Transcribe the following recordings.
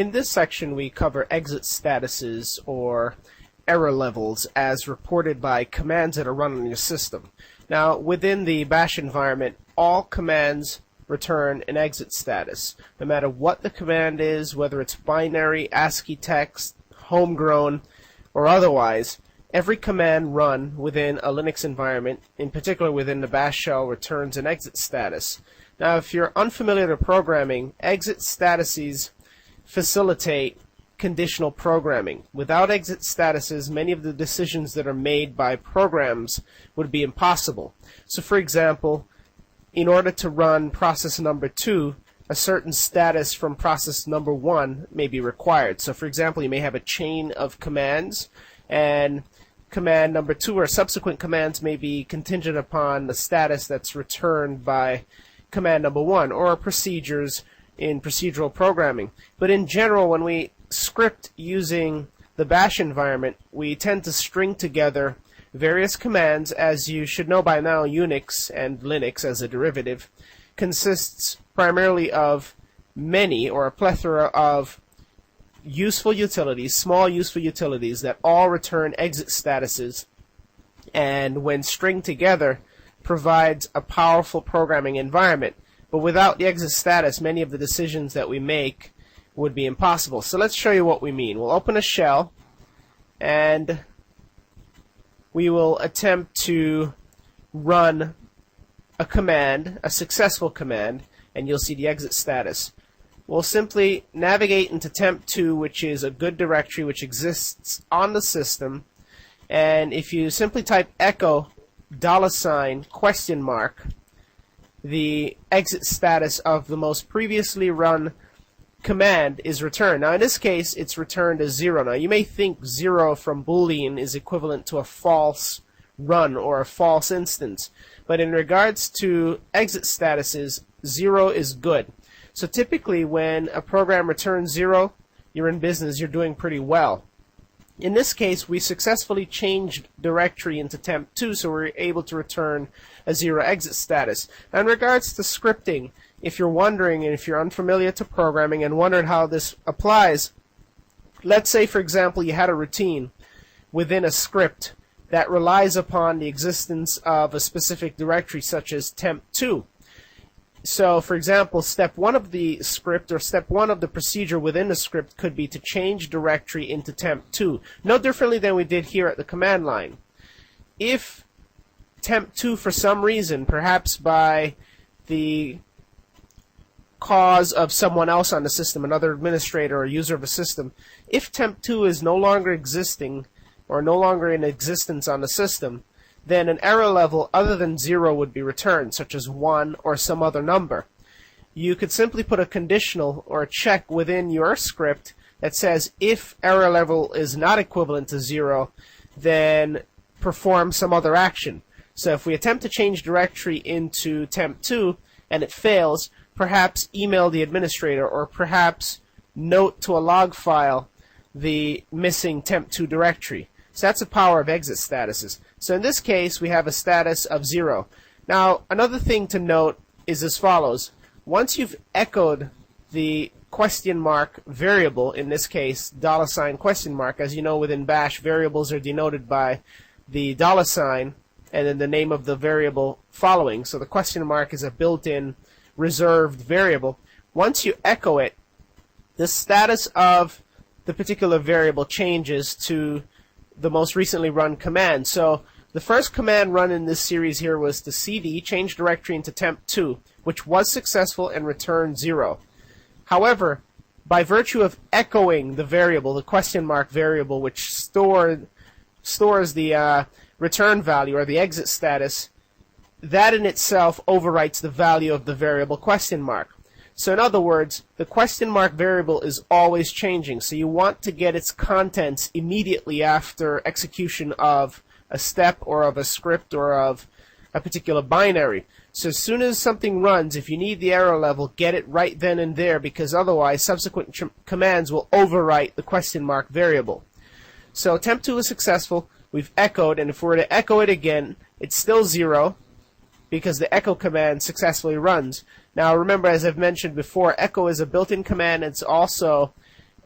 In this section we cover exit statuses or error levels as reported by commands that are run on your system. Now within the bash environment, all commands return an exit status. No matter what the command is, whether it's binary, ASCII text, homegrown, or otherwise, every command run within a Linux environment, in particular within the bash shell, returns an exit status. Now if you're unfamiliar with programming, exit statuses facilitate conditional programming. Without exit statuses, many of the decisions that are made by programs would be impossible. So for example, in order to run process number 2, a certain status from process number 1 may be required. So for example, you may have a chain of commands, and command number 2 or subsequent commands may be contingent upon the status that's returned by command number 1, or procedures in procedural programming. But in general, when we script using the bash environment, we tend to string together various commands. As you should know by now, Unix and Linux as a derivative consists primarily of many or a plethora of useful utilities, small useful utilities that all return exit statuses, and when stringed together provides a powerful programming environment. But without the exit status, many of the decisions that we make would be impossible. So let's show you what we mean. We'll open a shell and we will attempt to run a command, a successful command, and you'll see the exit status. We'll simply navigate into temp2, which is a good directory which exists on the system, and if you simply type echo $, the exit status of the most previously run command is returned. Now in this case it's returned as 0. Now you may think 0 from Boolean is equivalent to a false run or a false instance, but in regards to exit statuses, 0 is good. So typically when a program returns 0, you're in business, you're doing pretty well. In this case, we successfully changed directory into temp2, so we're able to return a 0 exit status. Now in regards to scripting, if you're wondering and if you're unfamiliar to programming and wondered how this applies, let's say for example you had a routine within a script that relies upon the existence of a specific directory such as temp2. So for example, step 1 of the script or step 1 of the procedure within the script could be to change directory into temp2, no differently than we did here at the command line. If temp2 for some reason, perhaps by the cause of someone else on the system, another administrator or user of a system, if temp2 is no longer existing or no longer in existence on the system, then an error level other than 0 would be returned, such as 1 or some other number. You could simply put a conditional or a check within your script that says if error level is not equivalent to 0, then perform some other action. So if we attempt to change directory into temp2 and it fails, perhaps email the administrator or perhaps note to a log file the missing temp2 directory. So that's the power of exit statuses. So in this case, we have a status of 0. Now, another thing to note is as follows. Once you've echoed the question mark variable, in this case, $? As you know, within bash, variables are denoted by the $, and then the name of the variable following. So the question mark is a built-in reserved variable. Once you echo it, the status of the particular variable changes to the most recently run command. So the first command run in this series here was to cd, change directory into temp2, which was successful and returned 0. However, by virtue of echoing the variable, the question mark variable, which stores the return value or the exit status, that in itself overwrites the value of the variable question mark. So in other words, the question mark variable is always changing, so you want to get its contents immediately after execution of a step or of a script or of a particular binary. So as soon as something runs, if you need the error level, get it right then and there, because otherwise subsequent commands will overwrite the question mark variable. So temp2 is successful, we've echoed, and if we were to echo it again, it's still 0 because the echo command successfully runs. Now remember, as I've mentioned before, echo is a built-in command. It's also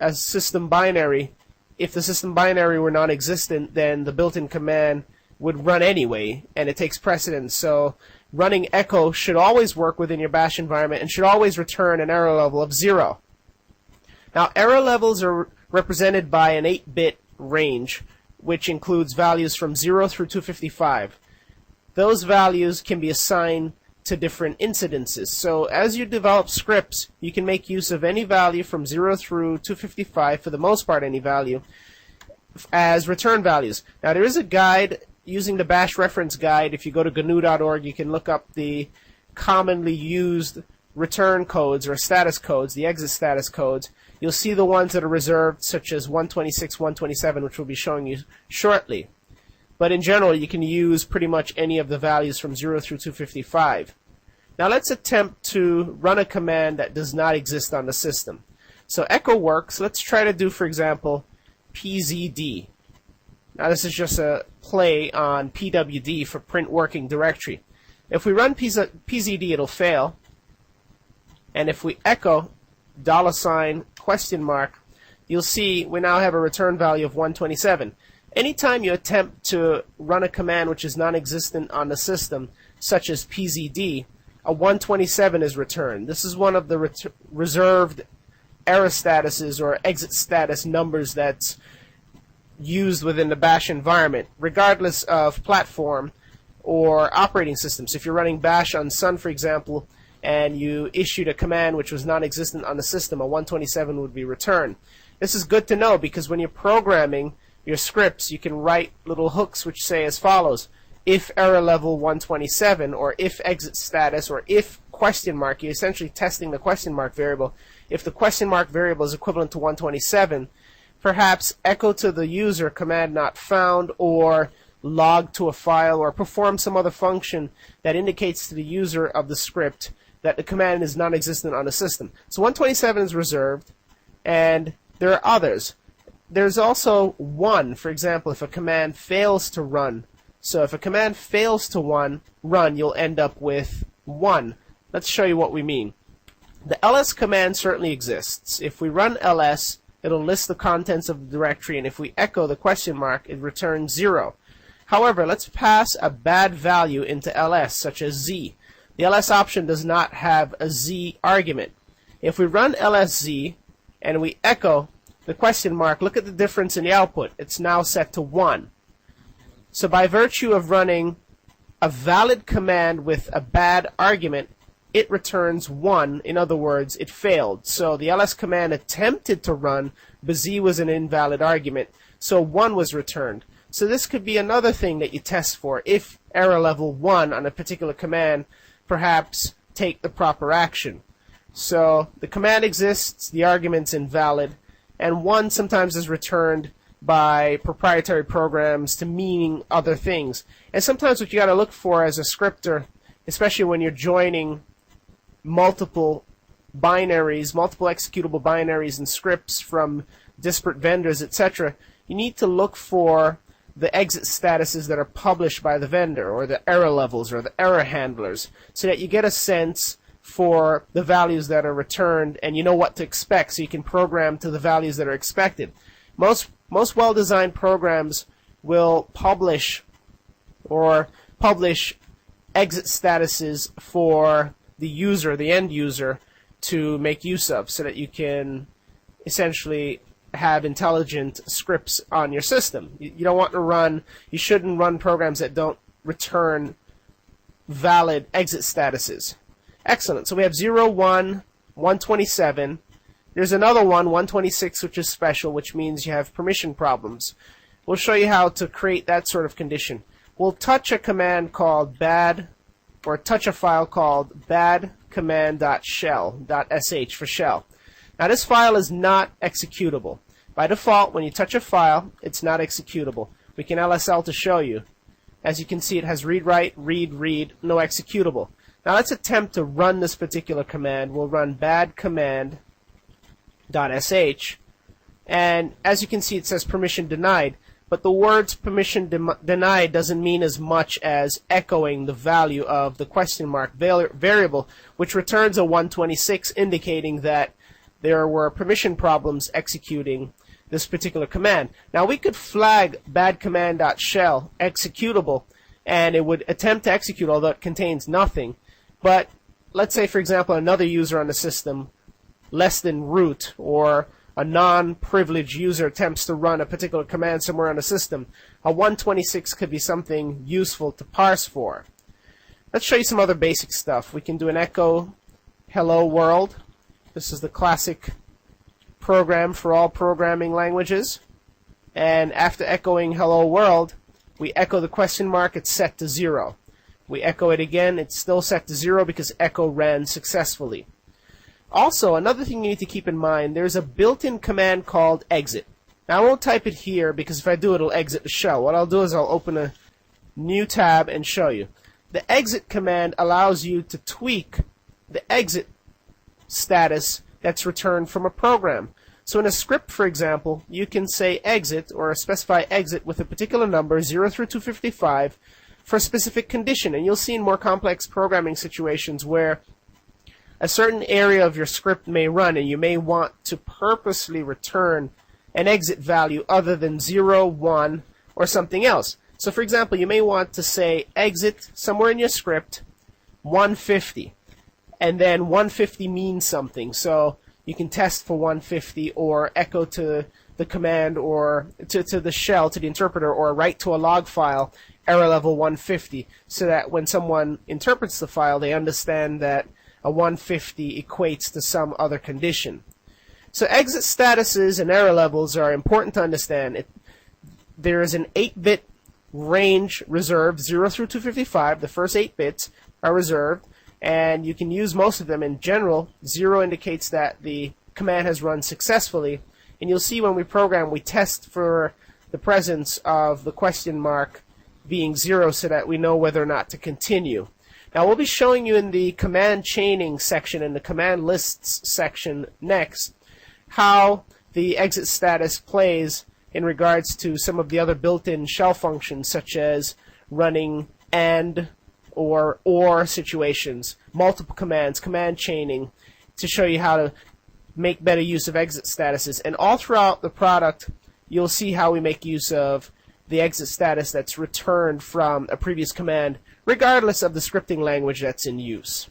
a system binary, if the system binary were non-existent, then the built-in command would run anyway, and it takes precedence. So running echo should always work within your bash environment and should always return an error level of 0. Now, error levels are represented by an 8-bit range, which includes values from 0 through 255. Those values can be assigned to different incidences. So as you develop scripts, you can make use of any value from 0 through 255, for the most part any value, as return values. Now, there is a guide using the bash reference guide. If you go to GNU.org, you can look up the commonly used return codes or status codes, the exit status codes. You'll see the ones that are reserved, such as 126, 127, which we'll be showing you shortly. But in general, you can use pretty much any of the values from 0 through 255. Now let's attempt to run a command that does not exist on the system. So echo works. Let's try to do, for example, pzd. Now this is just a play on pwd for print working directory. If we run pzd, it'll fail. And if we echo $? You'll see we now have a return value of 127. Anytime you attempt to run a command which is non-existent on the system, such as pzd, a 127 is returned. This is one of the reserved error statuses or exit status numbers that's used within the bash environment, regardless of platform or operating systems. If you're running bash on Sun, for example, and you issued a command which was non-existent on the system, a 127 would be returned. This is good to know because when you're programming your scripts, you can write little hooks which say as follows: if error level 127, or if exit status, or if question mark. You're essentially testing the question mark variable. If the question mark variable is equivalent to 127, perhaps echo to the user command not found, or log to a file, or perform some other function that indicates to the user of the script that the command is non-existent on the system. So 127 is reserved, and there are others. There's also 1, for example, if a command fails to run. So if a command fails to run, you'll end up with 1. Let's show you what we mean. The ls command certainly exists. If we run ls, it'll list the contents of the directory, and if we echo the question mark, it returns 0. However, let's pass a bad value into ls, such as z. The ls option does not have a z argument. If we run lsz and we echo the question mark, look at the difference in the output. It's now set to 1. So by virtue of running a valid command with a bad argument, it returns 1. In other words, it failed. So the ls command attempted to run, but z was an invalid argument, so 1 was returned. So this could be another thing that you test for. If error level 1 on a particular command, perhaps take the proper action. So the command exists, the argument's invalid, and 1 sometimes is returned by proprietary programs to meaning other things. And sometimes what you got to look for as a scripter, especially when you're joining multiple binaries, multiple executable binaries and scripts from disparate vendors, etc., you need to look for the exit statuses that are published by the vendor, or the error levels, or the error handlers, so that you get a sense for the values that are returned, and you know what to expect, so you can program to the values that are expected. Most well-designed programs will publish exit statuses for the user, the end user, to make use of, so that you can essentially have intelligent scripts on your system. You don't want to run, you shouldn't run programs that don't return valid exit statuses. Excellent. So we have 0, 1, 127. There's another one, 126, which is special, which means you have permission problems. We'll show you how to create that sort of condition. We'll touch a command called bad, or touch a file called badcommand.shell.sh for shell. Now this file is not executable. By default, when you touch a file, it's not executable. We can LSL to show you. As you can see, it has read, write, read, no executable. Now let's attempt to run this particular command. We'll run badcommand.sh, and as you can see, it says permission denied, but the words permission denied doesn't mean as much as echoing the value of the question mark variable, which returns a 126, indicating that there were permission problems executing this particular command. Now we could flag badcommand.shell executable, and it would attempt to execute, although it contains nothing. But let's say, for example, another user on the system less than root, or a non-privileged user attempts to run a particular command somewhere on the system. A 126 could be something useful to parse for. Let's show you some other basic stuff. We can do an echo hello world. This is the classic program for all programming languages. And after echoing hello world, we echo the question mark, it's set to 0. We echo it again, it's still set to 0 because echo ran successfully. Also, another thing you need to keep in mind, there's a built-in command called exit. Now I won't type it here because if I do it'll exit the shell. What I'll do is I'll open a new tab and show you. The exit command allows you to tweak the exit status that's returned from a program. So in a script, for example, you can say exit or specify exit with a particular number 0 through 255 for a specific condition, and you'll see in more complex programming situations where a certain area of your script may run and you may want to purposely return an exit value other than 0, 1, or something else. So for example, you may want to say exit somewhere in your script 150, and then 150 means something. So you can test for 150 or echo to the command or to the shell, to the interpreter, or write to a log file error level 150 so that when someone interprets the file they understand that a 150 equates to some other condition. So exit statuses and error levels are important to understand. There is an 8-bit range reserved, 0 through 255. The first 8 bits are reserved, and you can use most of them. In general, 0 indicates that the command has run successfully, and you'll see when we program, we test for the presence of the question mark being 0 so that we know whether or not to continue. Now we'll be showing you in the command chaining section and the command lists section next how the exit status plays in regards to some of the other built-in shell functions such as running and or situations, multiple commands, command chaining, to show you how to make better use of exit statuses. And all throughout the product you'll see how we make use of the exit status that's returned from a previous command regardless of the scripting language that's in use.